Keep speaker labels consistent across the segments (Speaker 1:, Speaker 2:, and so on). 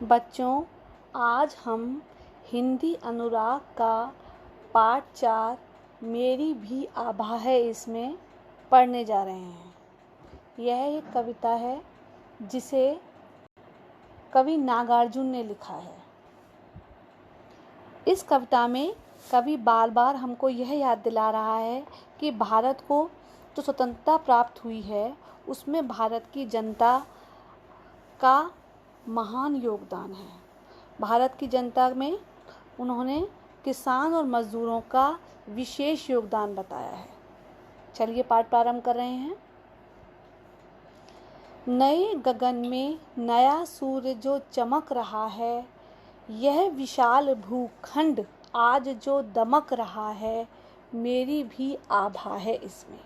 Speaker 1: बच्चों, आज हम हिंदी अनुराग का पाठ 4 मेरी भी आभा है इसमें पढ़ने जा रहे हैं। यह एक कविता है जिसे कवि नागार्जुन ने लिखा है। इस कविता में कवि बार बार हमको यह याद दिला रहा है कि भारत को जो स्वतंत्रता प्राप्त हुई है उसमें भारत की जनता का महान योगदान है। भारत की जनता में उन्होंने किसान और मजदूरों का विशेष योगदान बताया है। चलिए पाठ प्रारंभ कर रहे हैं। नए गगन में नया सूर्य जो चमक रहा है, यह विशाल भूखंड आज जो दमक रहा है, मेरी भी आभा है इसमें।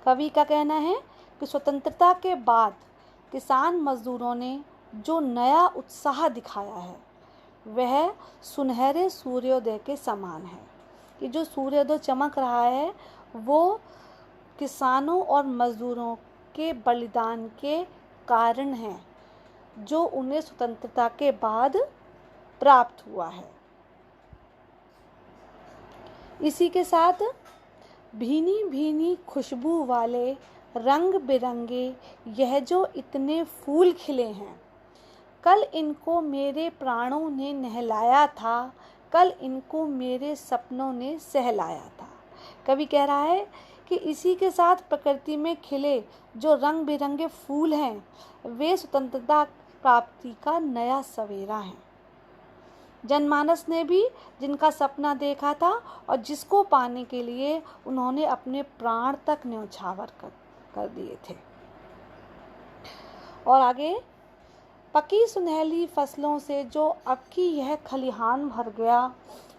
Speaker 1: कवि का कहना है कि स्वतंत्रता के बाद किसान मजदूरों ने जो नया उत्साह दिखाया है वह सुनहरे सूर्योदय के समान है। कि जो सूर्योदय चमक रहा है वो किसानों और मजदूरों के बलिदान के कारण है जो उन्हें स्वतंत्रता के बाद प्राप्त हुआ है। इसी के साथ भीनी भीनी खुशबू वाले रंग बिरंगे यह जो इतने फूल खिले हैं, कल इनको मेरे प्राणों ने नहलाया था, कल इनको मेरे सपनों ने सहलाया था। कवि कह रहा है कि इसी के साथ प्रकृति में खिले जो रंग बिरंगे फूल हैं वे स्वतंत्रता प्राप्ति का नया सवेरा है। जनमानस ने भी जिनका सपना देखा था और जिसको पाने के लिए उन्होंने अपने प्राण तक न्यौछावर कर दिए थे। और आगे, पकी सुनहली फसलों से जो अब की यह खलिहान भर गया,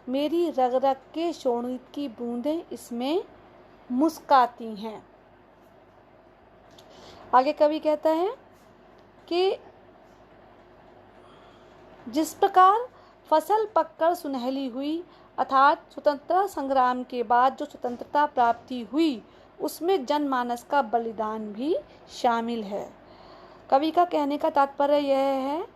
Speaker 1: मेरी रग रग के शोणित की बूंदें इसमें मुस्काती हैं। आगे कवि कहता है कि जिस प्रकार फसल पककर सुनहली हुई, अर्थात स्वतंत्रता संग्राम के बाद जो स्वतंत्रता प्राप्ति हुई उसमें जनमानस का बलिदान भी शामिल है। कवि का कहने का तात्पर्य यह है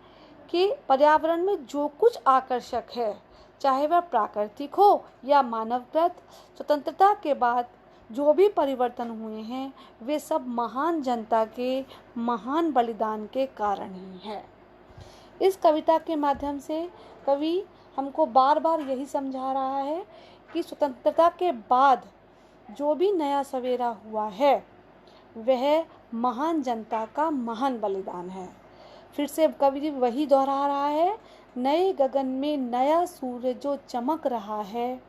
Speaker 1: कि पर्यावरण में जो कुछ आकर्षक है, चाहे वह प्राकृतिक हो या मानवकृत, स्वतंत्रता के बाद जो भी परिवर्तन हुए हैं वे सब महान जनता के महान बलिदान के कारण ही है। इस कविता के माध्यम से कवि हमको बार बार यही समझा रहा है कि स्वतंत्रता के बाद जो भी नया सवेरा हुआ है वह महान जनता का महान बलिदान है। फिर से कवि वही दोहरा रहा है, नए गगन में नया सूर्य जो चमक रहा है,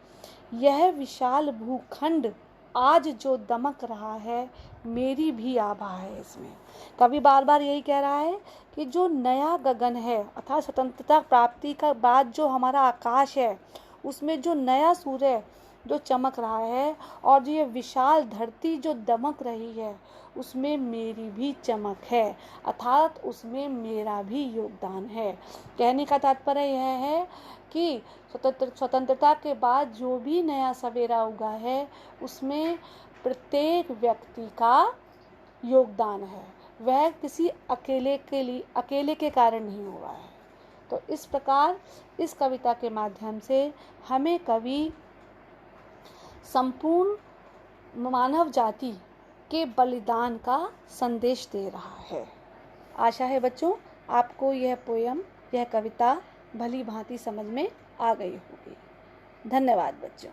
Speaker 1: यह विशाल भूखंड आज जो दमक रहा है, मेरी भी आभा है इसमें। कवि बार बार यही कह रहा है कि जो नया गगन है अर्थात स्वतंत्रता प्राप्ति का बाद जो हमारा आकाश है उसमें जो नया सूर्य जो चमक रहा है और जो ये विशाल धरती जो दमक रही है उसमें मेरी भी चमक है, अर्थात उसमें मेरा भी योगदान है। कहने का तात्पर्य यह है कि स्वतंत्रता के बाद जो भी नया सवेरा उगा है उसमें प्रत्येक व्यक्ति का योगदान है, वह किसी अकेले के कारण नहीं हुआ है। तो इस प्रकार इस कविता के माध्यम से हमें कवि संपूर्ण मानव जाति के बलिदान का संदेश दे रहा है। आशा है बच्चों आपको यह पोयम, यह कविता भली भांति समझ में आ गई होगी। धन्यवाद बच्चों।